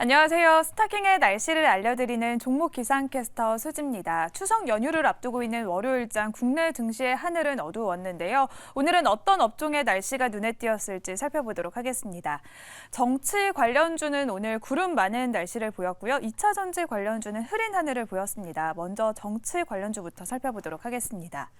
안녕하세요. 스타킹의 날씨를 알려드리는 종목 기상캐스터 수지입니다. 추석 연휴를 앞두고 있는 월요일장 국내 증시의 하늘은 어두웠는데요. 오늘은 어떤 업종의 날씨가 눈에 띄었을지 살펴보도록 하겠습니다. 정치 관련주는 오늘 구름 많은 날씨를 보였고요. 2차 전지 관련주는 흐린 하늘을 보였습니다. 먼저 정치 관련주부터 살펴보도록 하겠습니다.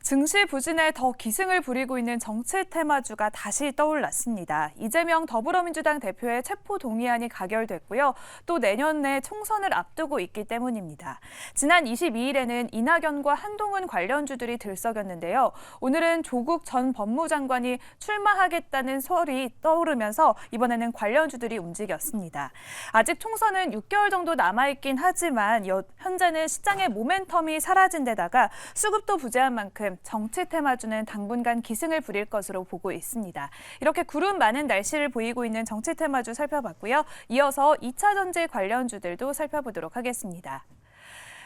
증시 부진에 더 기승을 부리고 있는 정치 테마주가 다시 떠올랐습니다. 이재명 더불어민주당 대표의 체포 동의안이 가결됐고요. 또 내년에 총선을 앞두고 있기 때문입니다. 지난 22일에는 이낙연과 한동훈 관련주들이 들썩였는데요. 오늘은 조국 전 법무장관이 출마하겠다는 설이 떠오르면서 이번에는 관련주들이 움직였습니다. 아직 총선은 6개월 정도 남아있긴 하지만 현재는 시장의 모멘텀이 사라진 데다가 수급도 부재한 만큼 정치 테마주는 당분간 기승을 부릴 것으로 보고 있습니다. 이렇게 구름 많은 날씨를 보이고 있는 정치 테마주 살펴봤고요. 이어서 2차 전지 관련주들도 살펴보도록 하겠습니다.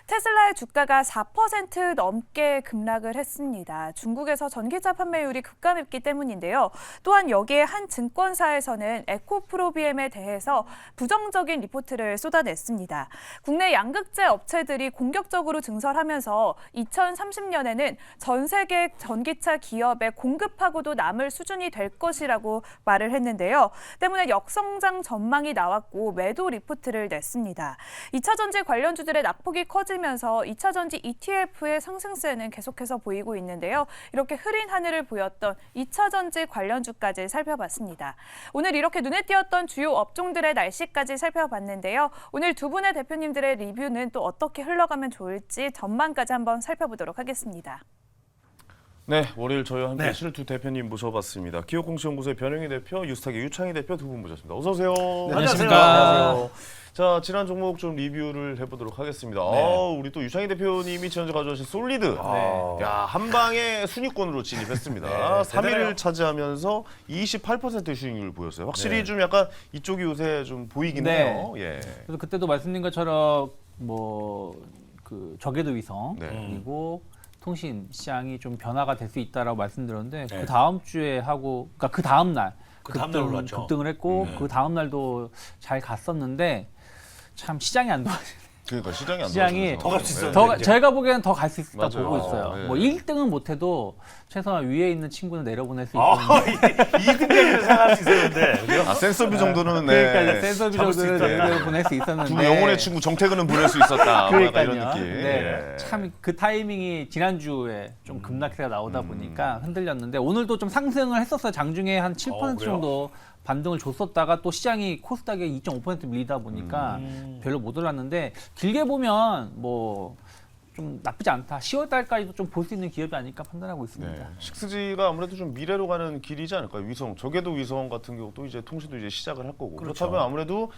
테슬라의 주가가 4% 넘게 급락을 했습니다. 중국에서 전기차 판매율이 급감했기 때문인데요. 또한 여기에 한 증권사에서는 에코프로비엠에 대해서 부정적인 리포트를 쏟아냈습니다. 국내 양극재 업체들이 공격적으로 증설하면서 2030년에는 전 세계 전기차 기업에 공급하고도 남을 수준이 될 것이라고 말을 했는데요. 때문에 역성장 전망이 나왔고 매도 리포트를 냈습니다. 2차 전지 관련주들의 낙폭이 커지면서 2차 전지 ETF의 상승세는 계속해서 보이고 있는데요. 이렇게 흐린 하늘을 보였던 2차 전지 관련주까지 살펴봤습니다. 오늘 이렇게 눈에 띄었던 주요 업종들의 날씨까지 살펴봤는데요. 오늘 두 분의 대표님들의 리뷰는 또 어떻게 흘러가면 좋을지 전망까지 한번 살펴보도록 하겠습니다. 네, 월요일 저희와 함께 하실 두 대표님 모셔봤습니다. 기업공시연구소의 변영희 대표, 유스탁의 유창희 대표 두 분 모셨습니다. 어서 오세요. 네, 안녕하세요. 자, 지난 종목 좀 리뷰를 해보도록 하겠습니다. 네. 우리 또 유창희 대표님이 지난주 가져오신 솔리드. 야, 한 방에 순위권으로 진입했습니다. 네, 3위를 차지하면서 28%의 수익률을 보였어요. 확실히 네. 좀 약간 이쪽이 요새 좀 보이긴 네. 해요. 예. 그래서 그때도 말씀드린 것처럼 그 저궤도 위성 네. 그리고 통신 시장이 좀 변화가 될 수 있다라고 말씀드렸는데 네. 그 다음 주에 하고 그러니까 그 다음 날 그 다음 날 올랐죠. 급등을 했고 네. 그 다음 날도 잘 갔었는데 참 시장이 안 도와주네요. 그러니까 시장이 안 시장이 도와줘서. 더 갈 수 있어요. 더 이제. 제가 보기에는 더 갈 수 있다 맞아요. 보고 있어요. 네. 뭐 1등은 못해도 최소한 위에 있는 친구는 내려보낼 수 아, 있거든요. 2등까지는 생각할 수 있었는데. 그죠? 아, 센서비 정도는 네. 그러니까 센서비 잡을 수 정도는 있다. 내려보낼 수 있었는데 두 영혼의 친구 정태근은 보낼 수 있었다. 뭐 약간 이런 느낌. 네. 예. 참 그 타이밍이 지난주에 좀 급락세가 나오다 보니까 흔들렸는데 오늘도 좀 상승을 했었어요. 장중에 한 7% 그래요? 정도 반등을 줬었다가 또 시장이 코스닥에 2.5% 밀리다 보니까 별로 못 올랐는데 길게 보면 뭐 좀 나쁘지 않다. 10월 달까지도 좀 볼 수 있는 기업이 아닐까 판단하고 있습니다. 네. 식스지가 아무래도 좀 미래로 가는 길이지 않을까요? 위성, 저궤도 위성 같은 경우도 이제 통신도 이제 시작을 할 거고. 그렇죠. 그렇다면 아무래도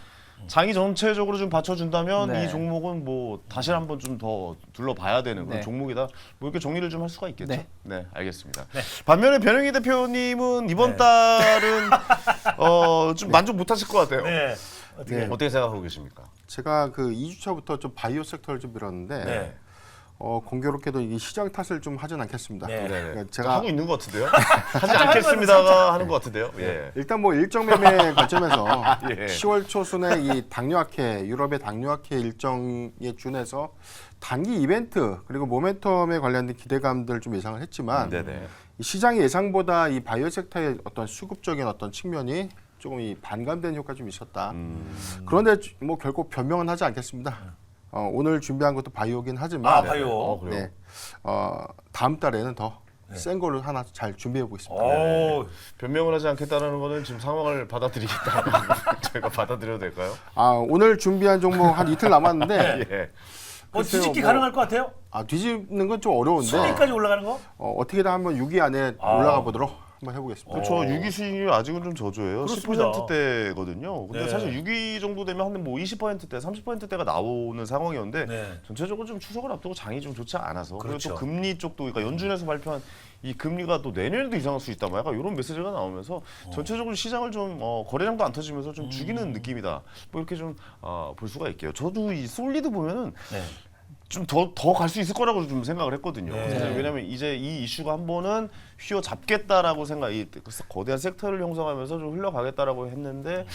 장이 전체적으로 좀 받쳐준다면 네. 이 종목은 뭐 다시 한번 좀 더 둘러봐야 되는 그런 네. 종목이다. 뭐 이렇게 정리를 좀 할 수가 있겠죠. 네. 네, 알겠습니다. 네. 반면에 변영희 대표님은 이번 네. 달은 좀 만족 못하실 것 같아요. 네. 어떻게? 네. 어떻게 생각하고 계십니까? 제가 그 2주차부터 좀 바이오 섹터를 좀 밀었는데 네. 공교롭게도 이 시장 탓을 좀 하진 않겠습니다. 네. 그러니까 제가 하고 있는 것 같은데요? 하지 않겠습니다가 하는 것 같은데요. 예. 일단 뭐 일정 매매 관점에서 예. 10월 초순에 이 당뇨학회 유럽의 당뇨학회 일정에 준해서 단기 이벤트 그리고 모멘텀에 관련된 기대감들 좀 예상을 했지만 네네. 이 시장의 예상보다 이 바이오 섹터의 어떤 수급적인 어떤 측면이 조금 이 반감된 효과 좀 있었다. 그런데 뭐 결국 변명은 하지 않겠습니다. 오늘 준비한 것도 바이오긴 하지만 아, 바이오. 그래요? 네. 다음 달에는 더 센 걸로 하나 잘 준비해 보겠습니다. 오. 변명을 하지 않겠다는 거는 지금 상황을 받아들이겠다. 저희가 받아들여도 될까요? 오늘 준비한 종목 한 이틀 남았는데 예. 글쎄요, 뒤집기 뭐- 가능할 것 같아요? 뒤집는 건 좀 어려운데 순위까지 올라가는 거? 어떻게든 한번 6위 안에 올라가 보도록 한번 해보겠습니다. 그렇죠. 6위 수익률 아직은 좀 저조해요. 그렇습니다. 10%대거든요. 근데 네. 사실 6위 정도 되면 한 뭐 20%대, 30%대가 나오는 상황이었는데 네. 전체적으로 좀 추석을 앞두고 장이 좀 좋지 않아서 그리고 그렇죠. 또 금리 쪽도 그러니까 연준에서 발표한 이 금리가 또 내년에도 이상할 수 있다. 뭐 약간 이런 메시지가 나오면서 전체적으로 시장을 좀 거래량도 안 터지면서 좀 죽이는 느낌이다. 뭐 이렇게 좀 볼 수가 있게요. 저도 이 솔리드 보면은 네. 좀 더 갈 수 있을 거라고 좀 생각을 했거든요. 네. 사실 왜냐하면 이제 이 이슈가 한 번은 휘어잡겠다라고 생각, 이 거대한 섹터를 형성하면서 좀 흘러가겠다라고 했는데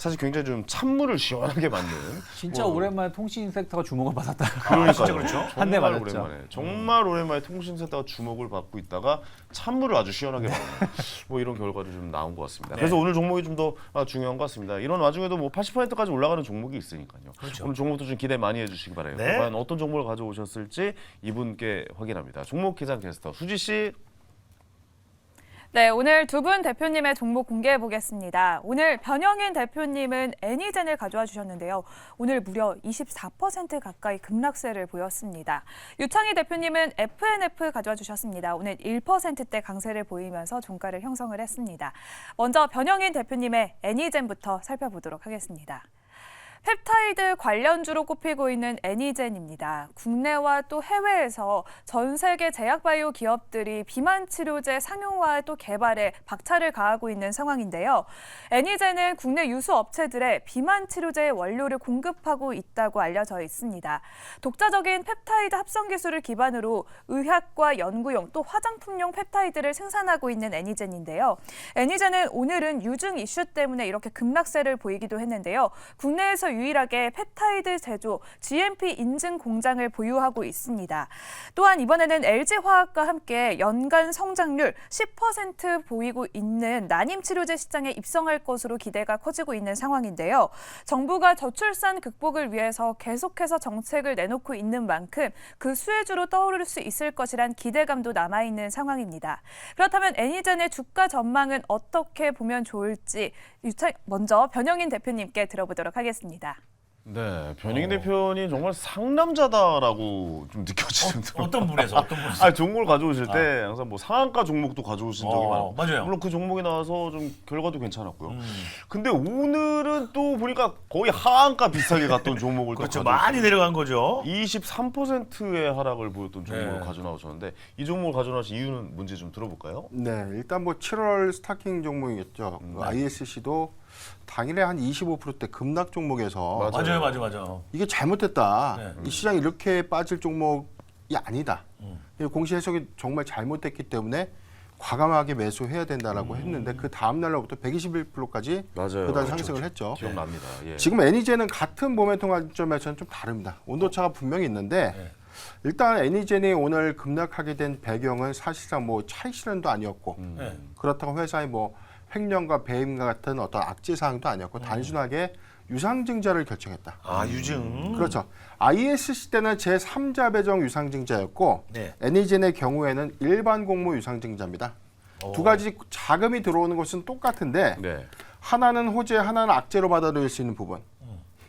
사실 굉장히 좀 찬물을 시원하게 맞는 진짜 오랜만에 통신 섹터가 주목을 받았다. 그러니까요. 진짜 그렇죠. 한대 정말 맞았죠. 오랜만에 정말 오랜만에 통신세다가 주목을 받고 있다가 찬물을 아주 시원하게 받는 뭐 이런 결과도 좀 나온 것 같습니다. 그래서 오늘 종목이 좀 더 중요한 것 같습니다. 이런 와중에도 뭐 80%까지 올라가는 종목이 있으니까요. 그렇죠. 오늘 종목도 좀 기대 많이 해주시기 바라요. 네. 과연 어떤 종목을 가져오셨을지 이분께 확인합니다. 종목 기상 캐스터 수지 씨. 네, 오늘 두 분 대표님의 종목 공개해 보겠습니다. 오늘 변영인 대표님은 애니젠을 가져와 주셨는데요. 오늘 무려 24% 가까이 급락세를 보였습니다. 유창희 대표님은 FNF 가져와 주셨습니다. 오늘 1%대 강세를 보이면서 종가를 형성을 했습니다. 먼저 변영인 대표님의 애니젠부터 살펴보도록 하겠습니다. 펩타이드 관련주로 꼽히고 있는 애니젠입니다. 국내와 또 해외에서 전 세계 제약바이오 기업들이 비만 치료제 상용화 또 개발에 박차를 가하고 있는 상황인데요. 애니젠은 국내 유수 업체들의 비만 치료제의 원료를 공급하고 있다고 알려져 있습니다. 독자적인 펩타이드 합성 기술을 기반으로 의학과 연구용 또 화장품용 펩타이드를 생산하고 있는 애니젠인데요. 애니젠은 오늘은 유증 이슈 때문에 이렇게 급락세를 보이기도 했는데요. 국내에서 유일하게 펩타이드 제조 GMP 인증 공장을 보유하고 있습니다. 또한 이번에는 LG화학과 함께 연간 성장률 10% 보이고 있는 난임 치료제 시장에 입성할 것으로 기대가 커지고 있는 상황인데요. 정부가 저출산 극복을 위해서 계속해서 정책을 내놓고 있는 만큼 그 수혜주로 떠오를 수 있을 것이란 기대감도 남아있는 상황입니다. 그렇다면 애니젠의 주가 전망은 어떻게 보면 좋을지 먼저 변영인 대표님께 들어보도록 하겠습니다. 네, 변희기 대표님 정말 상남자다라고 좀 느껴지는 어떤 분에서 어떤 분에서? 종목을 가져오실 때 항상 뭐 상한가 종목도 가져오신 적이 많아요. 맞아요. 물론 그 종목이 나와서 좀 결과도 괜찮았고요. 근데 오늘은 또 보니까 거의 하한가 비슷하게 갔던 종목을 그렇죠. 또 많이 내려간 거죠. 23%의 하락을 보였던 종목을 네. 가져나오셨는데 이 종목을 가져나오신 이유는 뭔지 좀 들어볼까요? 네, 일단 뭐 7월 스타킹 종목이겠죠. 그 ISC도 당일에 한 25%대 급락 종목에서 맞아요. 맞아. 이게 잘못됐다. 네. 이 시장이 이렇게 빠질 종목이 아니다. 이 공시 해석이 정말 잘못됐기 때문에 과감하게 매수해야 된다라고 했는데 그 다음 날로부터 121%까지 맞아요. 그다음 상승을 했죠. 기억납니다. 예. 지금 애니젠은 같은 모멘텀 관점에서는 좀 다릅니다. 온도차가 분명히 있는데 네. 일단 애니젠이 오늘 급락하게 된 배경은 사실상 뭐 차익 실현도 아니었고 네. 그렇다고 회사의 뭐 횡령과 배임과 같은 어떤 악재 사항도 아니었고 단순하게 유상증자를 결정했다. 아 유증. 그렇죠. ISC 때는 제3자 배정 유상증자였고 네. 애니젠의 경우에는 일반 공모 유상증자입니다. 두 가지 자금이 들어오는 것은 똑같은데 네. 하나는 호재, 하나는 악재로 받아들일 수 있는 부분.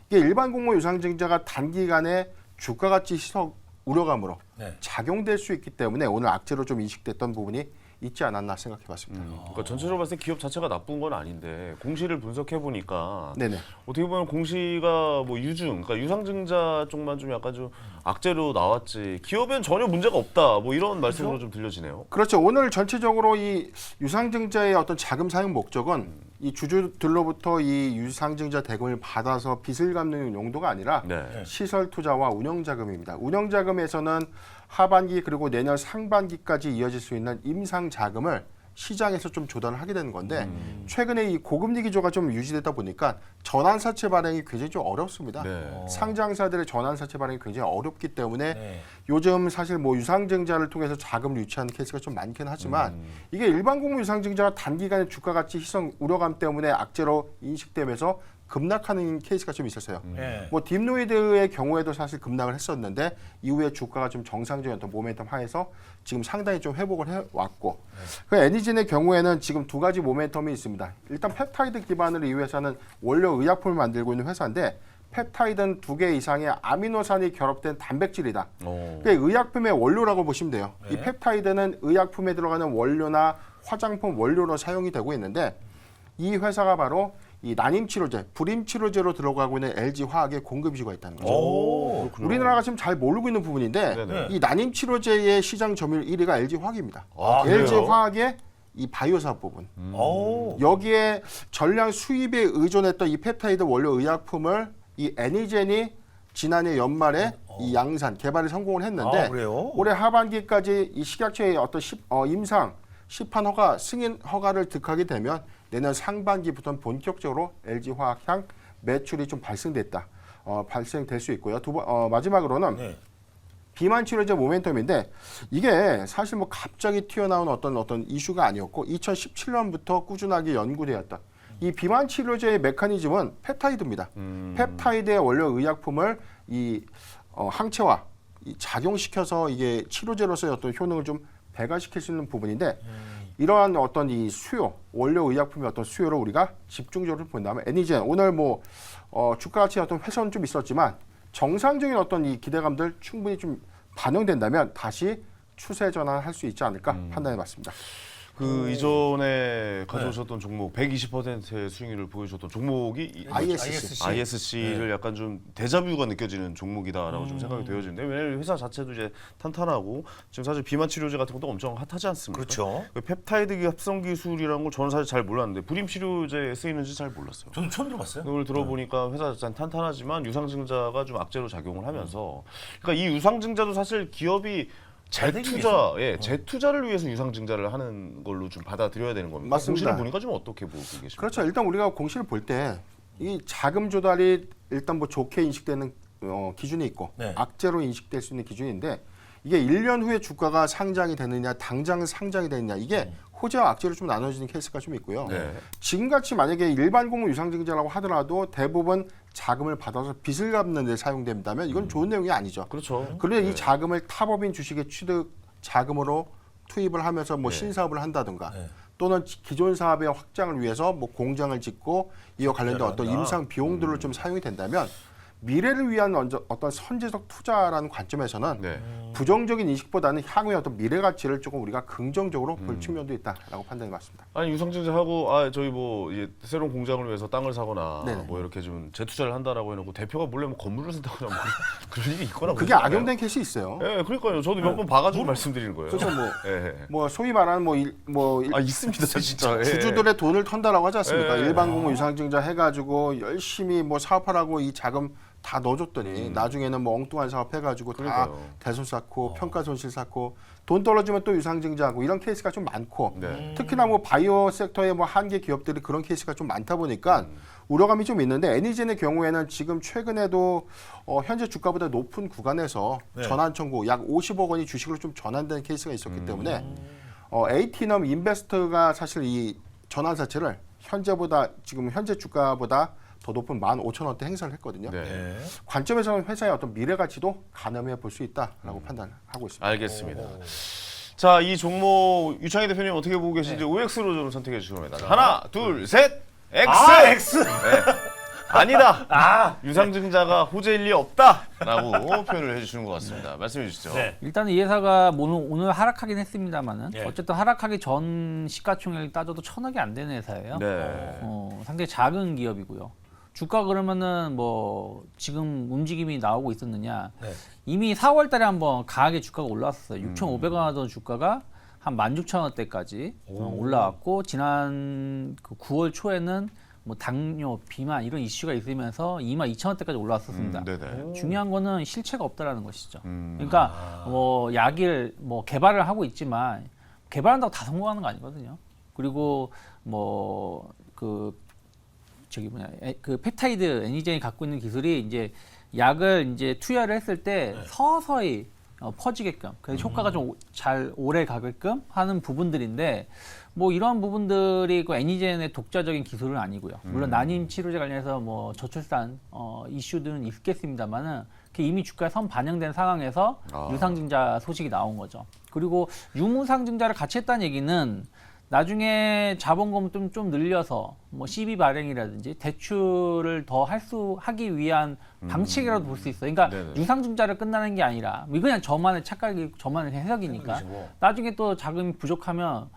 이게 일반 공모 유상증자가 단기간에 주가 가치 희석 우려감으로 네. 작용될 수 있기 때문에 오늘 악재로 좀 인식됐던 부분이 있지 않았나 생각해봤습니다. 그러니까 전체적으로 봤을 때 기업 자체가 나쁜 건 아닌데 공시를 분석해 보니까 네네. 어떻게 보면 공시가 뭐 유증, 그러니까 유상증자 쪽만 좀 약간 좀 악재로 나왔지 기업엔 전혀 문제가 없다. 뭐 이런 말씀으로 좀 들려지네요. 그렇죠. 오늘 전체적으로 이 유상증자의 어떤 자금 사용 목적은 이 주주들로부터 이 유상증자 대금을 받아서 빚을 갚는 용도가 아니라 네. 시설 투자와 운영 자금입니다. 운영 자금에서는 하반기 그리고 내년 상반기까지 이어질 수 있는 임상 자금을 시장에서 좀 조달을 하게 되는 건데 최근에 이 고금리 기조가 좀 유지되다 보니까 전환사채 발행이 굉장히 좀 어렵습니다. 네. 상장사들의 전환사채 발행이 굉장히 어렵기 때문에 네. 요즘 사실 뭐 유상증자를 통해서 자금을 유치하는 케이스가 좀 많긴 하지만 이게 일반 공모 유상증자가 단기간에 주가 가치 희석 우려감 때문에 악재로 인식되면서 급락하는 케이스가 좀 있었어요. 네. 뭐 딥노이드의 경우에도 사실 급락을 했었는데 이후에 주가가 좀 정상적인 어떤 모멘텀 하에서 지금 상당히 좀 회복을 해왔고 그 애니젠의 경우에는 지금 두 가지 모멘텀이 있습니다. 일단 펩타이드 기반으로 이 회사는 원료 의약품을 만들고 있는 회사인데 펩타이드는 2개 이상의 아미노산이 결합된 단백질이다. 그게 의약품의 원료라고 보시면 돼요. 이 펩타이드는 의약품에 들어가는 원료나 화장품 원료로 사용이 되고 있는데 이 회사가 바로 이 난임 치료제, 불임 치료제로 들어가고 있는 LG 화학의 공급 이슈가 있다는 거죠. 오. 우리나라가 지금 잘 모르고 있는 부분인데 네네. 이 난임 치료제의 시장 점유율 1위가 LG 화학입니다. 아, LG 그래요? 화학의 이 바이오 사업 부분. 오. 여기에 전량 수입에 의존했던 이 펩타이드 원료 의약품을 이 애니젠이 지난해 연말에 이 양산 개발에 성공을 했는데 아, 그래요? 올해 하반기까지 이 식약처의 어떤 임상 시판 허가 승인 허가를 득하게 되면 내년 상반기부터는 본격적으로 LG화학향 매출이 좀 발생될 수 있고요. 마지막으로는 네. 비만 치료제 모멘텀인데 이게 사실 뭐 갑자기 튀어나온 어떤 이슈가 아니었고 2017년부터 꾸준하게 연구되었던 이 비만 치료제의 메커니즘은 펩타이드입니다. 펩타이드의 원료 의약품을 항체화 작용시켜서 이게 치료제로서의 어떤 효능을 좀 배가시킬 수 있는 부분인데 이러한 어떤 이 원료 의약품의 어떤 수요를 우리가 집중적으로 본다면 애니젠 오늘 주가 가치 어떤 훼손 좀 있었지만 정상적인 어떤 이 기대감들 충분히 좀 반영된다면 다시 추세 전환할 수 있지 않을까 판단해봤습니다. 그 이전에 가져오셨던 종목 120%의 수익률을 보여주셨던 종목이 ISC를 약간 좀 데자뷰가 느껴지는 종목이다라고 좀 생각이 되어지는데 왜냐하면 회사 자체도 이제 탄탄하고 지금 사실 비만 치료제 같은 것도 엄청 핫하지 않습니까? 그렇죠. 그 펩타이드 합성 기술이라는 걸 저는 사실 잘 몰랐는데 불임 치료제에 쓰이는지 잘 몰랐어요. 저는 처음 들어봤어요. 오늘 들어보니까 회사 자체는 탄탄하지만 유상증자가 좀 악재로 작용을 하면서 그러니까 이 유상증자도 사실 기업이 재투자를 위해서 유상증자를 하는 걸로 좀 받아들여야 되는 겁니다. 맞습니다. 공시를 보니까 좀 어떻게 보고 계십니까? 그렇죠. 일단 우리가 공시를 볼 때 이 자금 조달이 일단 뭐 좋게 인식되는 기준이 있고 네. 악재로 인식될 수 있는 기준인데 이게 1년 후에 주가가 상장이 되느냐 당장 상장이 되느냐 이게 호재와 악재로 좀 나눠지는 케이스가 좀 있고요. 네. 지금같이 만약에 일반 공모 유상증자라고 하더라도 대부분 자금을 받아서 빚을 갚는 데 사용된다면 이건 좋은 내용이 아니죠. 그렇죠. 그런데 네. 이 자금을 타법인 주식의 취득 자금으로 투입을 하면서 뭐 네. 신사업을 한다든가 네. 또는 기존 사업의 확장을 위해서 뭐 공장을 짓고 이와 관련된 어떤 한다. 임상 비용들을 좀 사용이 된다면 미래를 위한 어떤 선제적 투자라는 관점에서는 네. 부정적인 인식보다는 향후의 어떤 미래 가치를 조금 우리가 긍정적으로 볼 측면도 있다라고 판단해봤습니다. 아니 유상증자하고 저희 뭐 이제 새로운 공장을 위해서 땅을 사거나 네네. 뭐 이렇게 좀 재투자를 한다라고 해놓고 대표가 몰래 뭐 건물을 산다거나 뭐 그런 일이 있거나 그게 그러지 않아요? 악용된 케이스 있어요. 예, 그러니까요. 저도 몇 번 봐가지고 말씀드리는 거예요. 그래서 예. 뭐 소위 말하는 있습니다, 진짜. 예. 주주들의 돈을 턴다라고 하지 않습니까? 예. 일반 공모 유상증자 해가지고 열심히 뭐 사업하라고 이 자금 다 넣어줬더니 나중에는 뭐 엉뚱한 사업 해가지고 다 그러니까요. 대손 쌓고 평가 손실 쌓고 돈 떨어지면 또 유상증자하고 이런 케이스가 좀 많고 네. 특히나 뭐 바이오 섹터의 뭐 한계 기업들이 그런 케이스가 좀 많다 보니까 우려감이 좀 있는데 애니젠의 경우에는 지금 최근에도 현재 주가보다 높은 구간에서 네. 전환 청구 약 50억 원이 주식으로 좀 전환된 케이스가 있었기 때문에 에이티넘 인베스터가 사실 이 전환 자체를 현재 주가보다 더 높은 15,000원대 행사를 했거든요. 네. 네. 관점에서는 회사의 어떤 미래 가치도 가늠해 볼 수 있다라고 판단하고 있습니다. 알겠습니다. 자, 이 종목 유창희 대표님 어떻게 보고 계신지 OX로 좀 선택해 주시기 바랍니다. 하나, 둘, 셋. X. X. 네. 아니다. 유상증자가 호재일 리 없다라고 표현을 해주시는 것 같습니다. 말씀해 주시죠. 네. 일단은 이 회사가 오늘 하락하긴 했습니다만은 예. 어쨌든 하락하기 전 시가총액을 따져도 1,000억이 안 되는 회사예요. 네. 상당히 작은 기업이고요. 주가 그러면은 뭐 지금 움직임이 나오고 있었느냐? 네. 이미 4월달에 한번 강하게 주가가 올라왔어요. 6,500원 하던 주가가 한 16,000원대까지 올라왔고 지난 그 9월 초에는 뭐 당뇨, 비만 이런 이슈가 있으면서 22,000원대까지 올라왔었습니다. 네네. 중요한 거는 실체가 없다라는 것이죠. 음. 그러니까 뭐 약을 뭐 개발을 하고 있지만 개발한다고 다 성공하는 거 아니거든요. 그리고 뭐 그 펩타이드 애니젠이 갖고 있는 기술이 이제 약을 이제 투여를 했을 때 서서히 퍼지게끔 그래서 효과가 좀 잘 오래 가게끔 하는 부분들인데 뭐 이런 부분들이 그 애니젠의 독자적인 기술은 아니고요. 물론 난임 치료제 관련해서 뭐 저출산 이슈들은 있겠습니다만은 이미 주가에 선 반영된 상황에서 유상증자 소식이 나온 거죠. 그리고 유무상증자를 같이 했다는 얘기는 나중에 자본금 좀 늘려서 뭐 CB 발행이라든지 대출을 더 하기 위한 방책이라도 볼 수 있어요. 그러니까 네네. 유상증자를 끝나는 게 아니라 그냥 저만의 착각이 저만의 해석이니까 해석이시고. 나중에 또 자금이 부족하면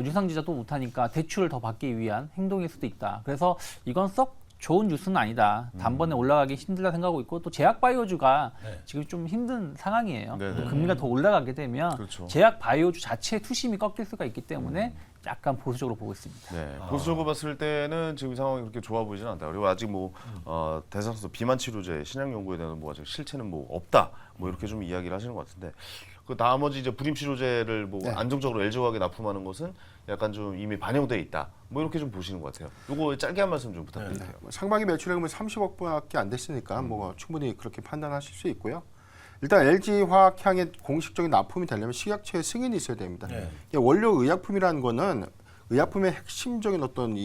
유상증자 또 못하니까 대출을 더 받기 위한 행동일 수도 있다. 그래서 이건 썩 좋은 뉴스는 아니다. 단번에 올라가기 힘들다 생각하고 있고 또 제약 바이오주가 네. 지금 좀 힘든 상황이에요. 네네. 금리가 더 올라가게 되면 그렇죠. 제약 바이오주 자체의 투심이 꺾일 수가 있기 때문에 약간 보수적으로 보고 있습니다. 네, 보수적으로 봤을 때는 지금 상황이 그렇게 좋아 보이지는 않다. 그리고 아직 뭐 대상서 비만 치료제 신약 연구에 대한 뭐 아직 실체는 뭐 없다. 뭐 이렇게 좀 이야기를 하시는 것 같은데 그 나머지 이제 불임 치료제를 뭐 네. 안정적으로 LG화학에 납품하는 것은 약간 좀 이미 반영돼 있다. 뭐 이렇게 좀 보시는 것 같아요. 요거 짧게 한 말씀 좀 부탁드릴게요. 뭐 상반기 매출액은 30억밖에 안 됐으니까 뭐 충분히 그렇게 판단하실 수 있고요. 일단 LG화학향의 공식적인 납품이 되려면 식약처의 승인이 있어야 됩니다. 네. 이게 원료 의약품이라는 거는 의약품의 핵심적인 어떤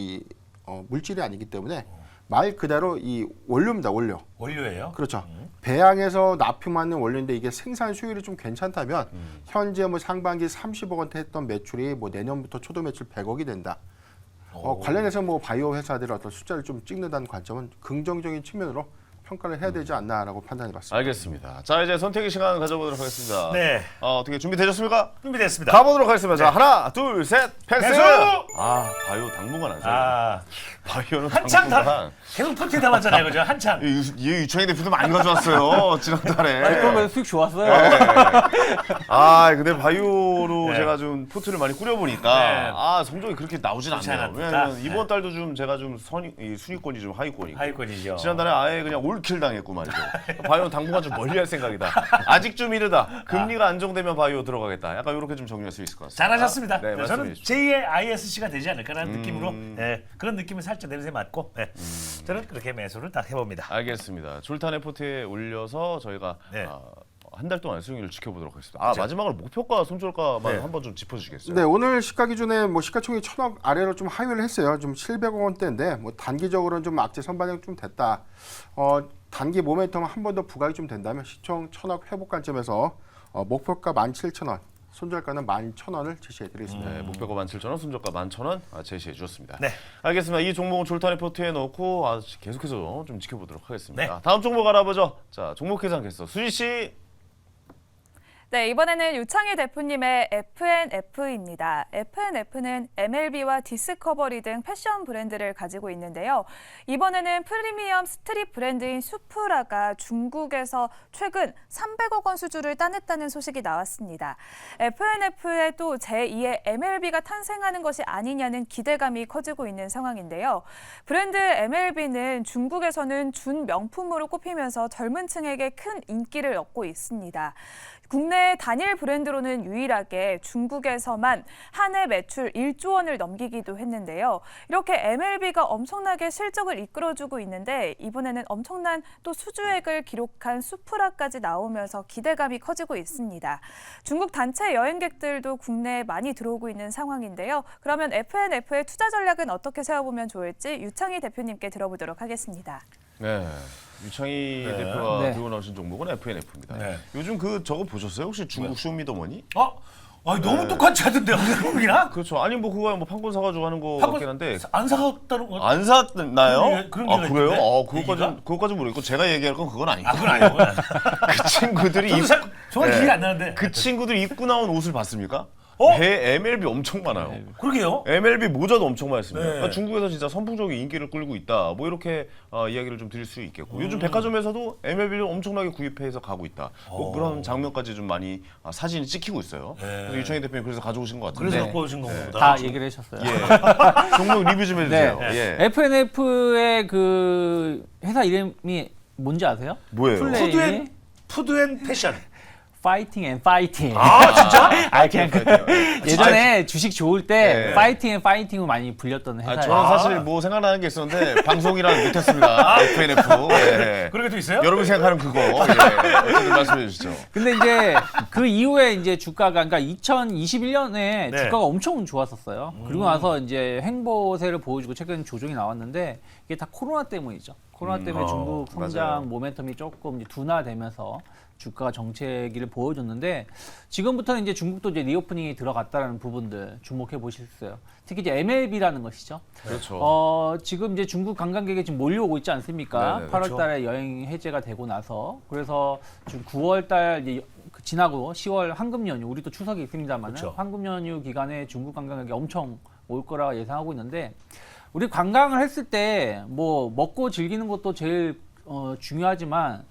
물질이 아니기 때문에 말 그대로 이 원료입니다. 원료. 원료예요? 그렇죠. 배양해서 납품하는 원료인데 이게 생산 수율이 좀 괜찮다면 현재 뭐 상반기 30억 원대 했던 매출이 뭐 내년부터 초도 매출 100억이 된다. 관련해서 뭐 바이오 회사들의 어떤 숫자를 좀 찍는다는 관점은 긍정적인 측면으로 평가를 해야 되지 않나라고 판단해봤습니다. 알겠습니다. 자 이제 선택의 시간 가져보도록 하겠습니다. 네. 어떻게 준비되셨습니까? 준비됐습니다. 가보도록 하겠습니다. 자 하나, 둘, 셋, 패스. 패스! 바이오 당분간 안 사. 아, 바이오는 한참 당분간. 계속 포트에 담았잖아요, 그죠? 한참. 이 유창희 대표도 많이 가져왔어요 지난달에. 그러면 수익 좋았어요. 근데 바이오로 네. 제가 좀 포트를 많이 꾸려보니까 네. 성적이 그렇게 나오진 좋지 않네요. 않았다. 왜냐면 네. 이번 달도 좀 제가 좀 이 순위권이 좀 하위권이고. 하위권이죠. 지난달에 아예 그냥 올킬 당했고 말이죠. 바이오는 당분간 좀 멀리할 생각이다. 아직 좀 이르다. 금리가 안정되면 바이오 들어가겠다. 약간 이렇게 좀 정리할 수 있을 것 같습니다. 잘하셨습니다. 네, 네, 저는 말씀해 주십시오. 제2의 ISC가 되지 않을까라는 느낌으로 그런 느낌을 살짝 내리세 맞고 저는 그렇게 매수를 딱 해봅니다. 알겠습니다. 졸탄의 포트에 올려서 저희가 네. 한 달 동안 수익률을 지켜보도록 하겠습니다. 마지막으로 목표가 손절가만 네. 한번 좀 짚어주시겠어요? 네, 오늘 시가 기준에 뭐 시가총액 1,000억 아래로 좀 하회를 했어요. 좀 700억 원대인데 뭐 단기적으로는 좀 악재 선반영 좀 됐다. 단기 모멘텀 한 번 더 부각이 좀 된다면 시총 1,000억 회복 관점에서 목표가 17,000원, 손절가는 11,000원을 제시해드리겠습니다. 네, 목표가 17,000원, 손절가 11,000원 제시해 주셨습니다. 네. 알겠습니다. 이 종목은 졸탄의 포트에 넣고 계속해서 좀 지켜보도록 하겠습니다. 네. 다음 종목 알아보죠. 자, 종목 계산겠어. 수지 씨. 네, 이번에는 유창희 대표님의 F&F입니다. F&F는 MLB와 디스커버리 등 패션 브랜드를 가지고 있는데요. 이번에는 프리미엄 스트릿 브랜드인 수프라가 중국에서 최근 300억 원 수주를 따냈다는 소식이 나왔습니다. F&F에 또 제2의 MLB가 탄생하는 것이 아니냐는 기대감이 커지고 있는 상황인데요. 브랜드 MLB는 중국에서는 준명품으로 꼽히면서 젊은 층에게 큰 인기를 얻고 있습니다. 국내 단일 브랜드로는 유일하게 중국에서만 한 해 매출 1조 원을 넘기기도 했는데요. 이렇게 MLB가 엄청나게 실적을 이끌어주고 있는데 이번에는 엄청난 또 수주액을 기록한 수프라까지 나오면서 기대감이 커지고 있습니다. 중국 단체 여행객들도 국내에 많이 들어오고 있는 상황인데요. 그러면 F&F의 투자 전략은 어떻게 세워보면 좋을지 유창희 대표님께 들어보도록 하겠습니다. 네. 유창희 대표가 네. 들고 나오신 종목은 F&F입니다. 네. 요즘 저거 보셨어요? 혹시 중국 쇼미더머니? 너무 똑같이 하던데요, 한국이랑? 그렇죠. 아니 뭐 그거야 뭐 판권 사가지고 하는 거 같긴 한데 안 사갔다는 거? 안 샀나요? 그런 얘기가 그래요? 있던데? 그거까지 모르겠고 제가 얘기할 건 그건 아니고. 그건 아니고. 그 친구들이 정말 네. 기억이 안 나는데. 그 친구들이 입고 나온 옷을 봤습니까? 어? 배 MLB 엄청 많아요. 그러게요. MLB 모자도 엄청 많습니다. 네. 그러니까 중국에서 진짜 선풍적인 인기를 끌고 있다. 뭐 이렇게 이야기를 좀 드릴 수 있겠고 요즘 백화점에서도 MLB를 엄청나게 구입해서 가고 있다. 뭐 그런 장면까지 좀 많이 사진이 찍히고 있어요. 그래서 유창희 대표님 그래서 가져오신 것 같은데. 그래서 갖고 오신 거보다. 다 얘기를 해주셨어요. 예. 종목 리뷰 좀 해주세요. 네. 예. F&F의 그 회사 이름이 뭔지 아세요? 뭐예요? 플레이 푸드앤 패션. 파이팅 앤 파이팅. 아, 진짜? 아 그냥 예전에 주식 좋을 때 네. 파이팅 앤 파이팅으로 많이 불렸던 회사예요. 저는 사실 뭐 생각나는 게 있었는데 방송이랑 못했습니다. F&F. 예. 그런 게도 있어요? 여러분이 생각하는 그거. 예. 어떻게 말씀해 주시죠. 근데 이제 그 이후에 이제 주가가 그러니까 2021년에 네. 주가가 엄청 좋았었어요. 그리고 나서 이제 횡보세를 보여주고 최근 조정이 나왔는데 이게 다 코로나 때문이죠. 코로나 때문에 중국 성장 맞아요. 모멘텀이 조금 이제 둔화되면서 주가가 정체기를 보여줬는데 지금부터는 이제 중국도 이제 리오프닝이 들어갔다라는 부분들 주목해 보실 수 있어요. 특히 이제 MLB라는 것이죠. 그렇죠. 지금 이제 중국 관광객이 지금 몰려오고 있지 않습니까? 네네, 8월 달에 여행 해제가 되고 나서 그래서 지금 9월 달 이제 지나고 10월 황금 연휴 우리도 추석이 있습니다만 그렇죠. 황금 연휴 기간에 중국 관광객이 엄청 올 거라 예상하고 있는데 우리 관광을 했을 때 뭐 먹고 즐기는 것도 제일 중요하지만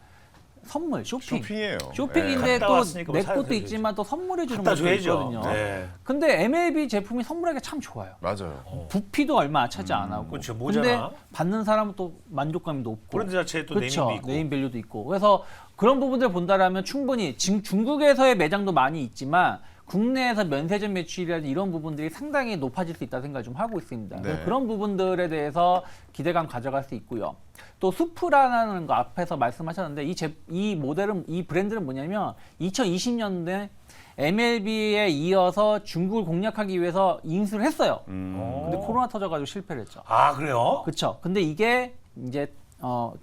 선물, 쇼핑. 쇼핑이에요. 쇼핑인데 갔다 또 왔으니까 내 뭐 사야 것도 되죠. 있지만 또 선물해 주는 갖다 것도 줘야죠. 있거든요. 네. 근데 MLB 제품이 선물하기가 참 좋아요. 맞아요. 부피도 얼마 차지 안 하고. 그렇죠. 근데 모자나. 받는 사람은 또 만족감이 높고. 브랜드 자체에 또 그렇죠. 네이밍도 있고. 네임 밸류도 있고. 그래서 그런 부분들 본다라면 충분히 지금 중국에서의 매장도 많이 있지만 국내에서 면세점 매출이라든지 이런 부분들이 상당히 높아질 수 있다 생각을 좀 하고 있습니다. 네. 그래서 그런 부분들에 대해서 기대감 가져갈 수 있고요. 또 수프라는 거 앞에서 말씀하셨는데 이 모델은 이 브랜드는 뭐냐면 2020년대 MLB에 이어서 중국을 공략하기 위해서 인수를 했어요. 근데 코로나 터져가지고 실패를 했죠. 아 그래요? 그렇죠. 근데 이게 이제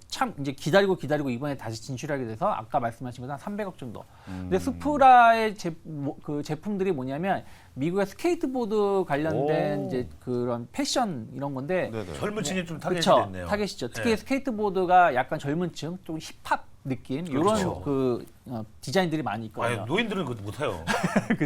참 이제 기다리고 이번에 다시 진출하게 돼서 아까 말씀하신 것한 300억 정도. 근데 스프라의 그 제품들이 뭐냐면 미국의 스케이트보드 관련된 오. 이제 그런 패션 이런 건데 네네. 젊은 층이 좀 타겟이 그렇죠. 됐네요. 타겟이죠. 특히 네. 스케이트보드가 약간 젊은층, 좀 힙합 느낌 그렇죠. 이런 디자인들이 많이 있거든요. 아니, 노인들은 그것도 못해요.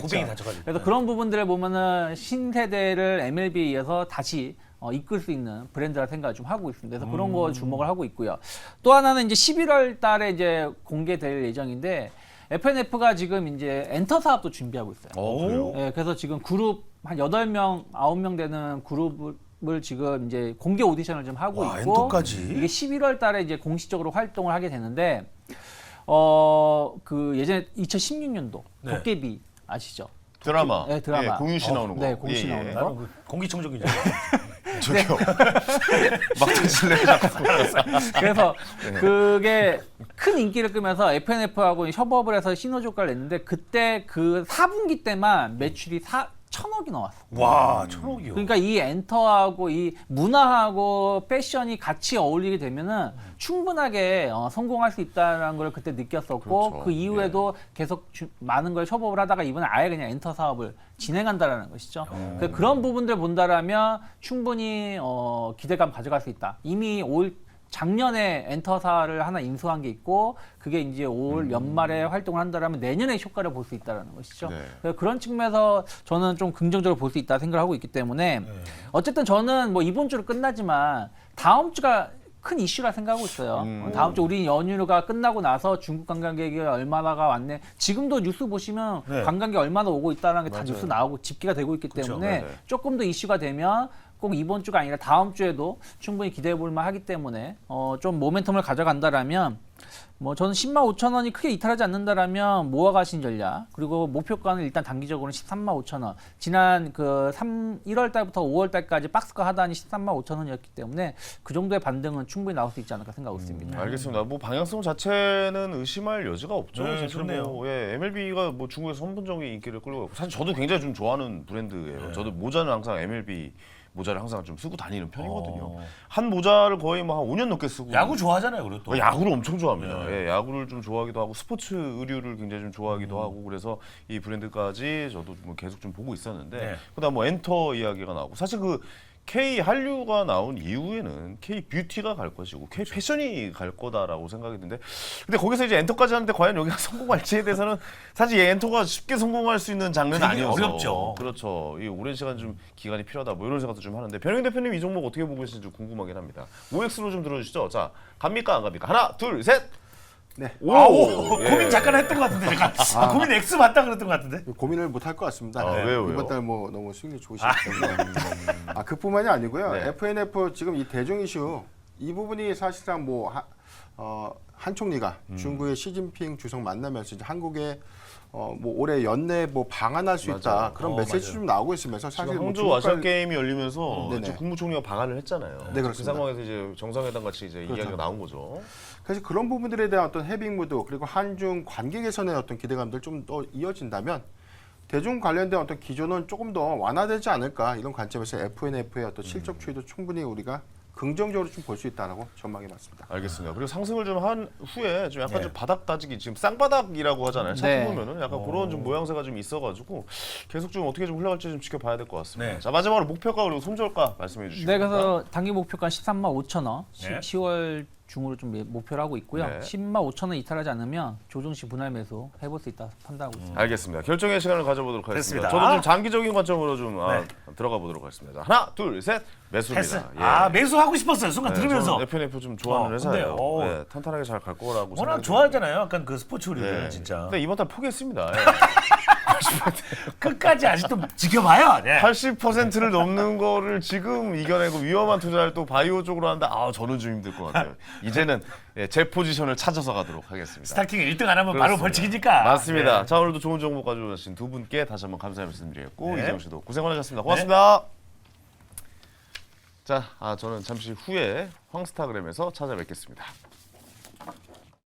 고뱅이 다쳐가지고. 그래서 그런 부분들을 보면은 신세대를 MLB에 의해서 다시 이끌 수 있는 브랜드라 생각을 좀 하고 있습니다. 그래서 그런 거 주목을 하고 있고요. 또 하나는 이제 11월 달에 이제 공개될 예정인데 FNF가 지금 이제 엔터 사업도 준비하고 있어요. 그래요? 예, 그래서 지금 그룹 한 8명, 9명 되는 그룹을 지금 이제 공개 오디션을 좀 하고 와, 있고 엔터까지? 이게 11월 달에 이제 공식적으로 활동을 하게 되는데 그 예전에 2016년도 네. 도깨비 아시죠? 드라마. 네, 드라마. 예, 공유 씨 나오는 거. 네, 공유 씨 나오는 거. 나는 그 공기청정기죠. 저기요. 막 던질래 자꾸. 그래서 그게 큰 인기를 끄면서 FNF하고 협업을 해서 시너지 효과를 냈는데 그때 그 4분기 때만 매출이 1,000억이 나왔어. 와, 1,000억이요. 그러니까 이 엔터하고 이 문화하고 패션이 같이 어울리게 되면은 충분하게 성공할 수 있다는 걸 그때 느꼈었고 그렇죠. 그 이후에도 계속 많은 걸 협업을 하다가 이번에 아예 그냥 엔터 사업을 진행한다라는 것이죠. 그래서 그런 부분들 본다라면 충분히 기대감 가져갈 수 있다. 이미 작년에 엔터사를 하나 인수한 게 있고 그게 이제 올 연말에 활동을 한다라면 내년에 효과를 볼 수 있다는 것이죠. 네. 그래서 그런 측면에서 저는 좀 긍정적으로 볼 수 있다 생각하고 있기 때문에 어쨌든 저는 뭐 이번 주로 끝나지만 다음 주가 큰 이슈라 생각하고 있어요. 다음 주 우리 연휴가 끝나고 나서 중국 관광객이 얼마나가 왔네. 지금도 뉴스 보시면 네. 관광객 얼마나 오고 있다는 게 다 맞아요. 뉴스 나오고 집계가 되고 있기 그렇죠. 때문에 네네. 조금 더 이슈가 되면 꼭 이번 주가 아니라 다음 주에도 충분히 기대해 볼 만하기 때문에 좀 모멘텀을 가져간다라면 뭐 저는 10만 5천 원이 크게 이탈하지 않는다라면 모아가신 전략 그리고 목표가는 일단 단기적으로는 13만 5천 원. 지난 그 1월 달부터 5월 달까지 박스가 하단이 13만 5천 원이었기 때문에 그 정도의 반등은 충분히 나올 수 있지 않을까 생각하고 있습니다. 알겠습니다. 뭐 방향성 자체는 의심할 여지가 없죠. 네, 사실 좋네요. 뭐, MLB가 뭐 중국에서 선분적인 인기를 끌고 있고 사실 저도 굉장히 좀 좋아하는 브랜드예요. 네. 저도 모자는 항상 MLB 모자를 항상 좀 쓰고 다니는 편이거든요. 한 모자를 거의 뭐 한 5년 넘게 쓰고 야구 좋아하잖아요, 그리고 또. 야구를 엄청 좋아합니다. 네. 예, 야구를 좀 좋아하기도 하고 스포츠 의류를 굉장히 좀 좋아하기도 하고 그래서 이 브랜드까지 저도 뭐 계속 좀 보고 있었는데 네. 그다음 뭐 엔터 이야기가 나오고 사실 그 K 한류가 나온 이후에는 K 뷰티가 갈 것이고 K 패션이 갈 거다라고 생각이 드는데 근데 거기서 이제 엔터까지 하는데 과연 여기가 성공할지에 대해서는 사실 이 엔터가 쉽게 성공할 수 있는 장르는 되게 아니어서 어렵죠. 그렇죠. 이 오랜 시간 좀 기간이 필요하다 뭐 이런 생각도 좀 하는데 변형 대표님 이 종목 어떻게 보고 계신지 좀 궁금하긴 합니다. OX로 좀 들어주시죠. 자 갑니까 안 갑니까? 하나 둘 셋. 네. 오, 예. 고민 잠깐 했던 것 같은데 잠깐. 고민 X 맞다 그랬던 것 같은데. 고민을 못 할 것 같습니다. 아, 왜요? 이번 달 뭐 너무 수익률 좋으시기 때문에. 그뿐만이 아니고요. 네. FNF 지금 이 대중 이슈 이 부분이 사실상 뭐 한 총리가 중국의 시진핑 주석 만나면서 이제 한국에 뭐 올해 연내 뭐 방한할 수 있다 맞아요. 그런 메시지 맞아요. 좀 나오고 있으면서 사실 지금 뭐 항저 중국 아시안 관- 게임이 열리면서 네네. 이제 국무총리가 방한을 했잖아요. 네, 그 그렇습니다. 상황에서 이제 정상회담 같이 이제 그렇죠. 이야기가 나온 거죠. 그래서 그런 부분들에 대한 어떤 해빙 무드 그리고 한중 관계 개선의 어떤 기대감들 좀 더 이어진다면 대중 관련된 어떤 기조는 조금 더 완화되지 않을까 이런 관점에서 FNF의 어떤 실적 추이도 충분히 우리가 긍정적으로 좀 볼 수 있다라고 전망해봤습니다. 알겠습니다. 그리고 상승을 좀 한 후에 좀 약간 네. 좀 바닥 다지기 지금 쌍바닥이라고 하잖아요. 차트 네. 보면은 약간 그런 좀 모양새가 좀 있어가지고 계속 좀 어떻게 좀 흘러갈지 좀 지켜봐야 될 것 같습니다. 네. 자 마지막으로 목표가 그리고 손절가 말씀해 주시고. 네, 그래서 단기 목표가 13만 5천 원, 네. 10월 중으로 좀 목표를 하고 있고요. 네. 10만 5천 원 이탈하지 않으면 조정시 분할 매수 해볼 수 있다 판단하고 있습니다. 알겠습니다. 결정의 시간을 가져보도록 하겠습니다. 됐습니다. 저도 좀 장기적인 관점으로 좀 네. 들어가 보도록 하겠습니다. 하나, 둘, 셋, 매수입니다. 패스. 예. 아 매수하고 싶었어요. 순간 들으면서. FNF 좀 좋아하는 어, 회사예요. 근데요. 네, 탄탄하게 잘 갈 거라고 워낙 생각이 좋아하잖아요. 약간 그 스포츠 듭니다. 의류를 네. 진짜. 근데 이번 달 포기했습니다. 끝까지 아직도 지켜봐요. 네. 80%를 넘는 거를 지금 이겨내고 위험한 투자를 또 바이오 쪽으로 한다. 아, 저는 좀 힘들 것 같아요. 이제는 제 포지션을 찾아서 가도록 하겠습니다. 스타킹 1등 안 하면 바로 그렇습니다. 벌칙이니까. 맞습니다. 네. 자, 오늘도 좋은 정보 가져오신 두 분께 다시 한번 감사의 말씀드리겠고 네. 이재용 씨도 고생 많으셨습니다. 고맙습니다. 자, 저는 잠시 후에 황스타그램에서 찾아뵙겠습니다.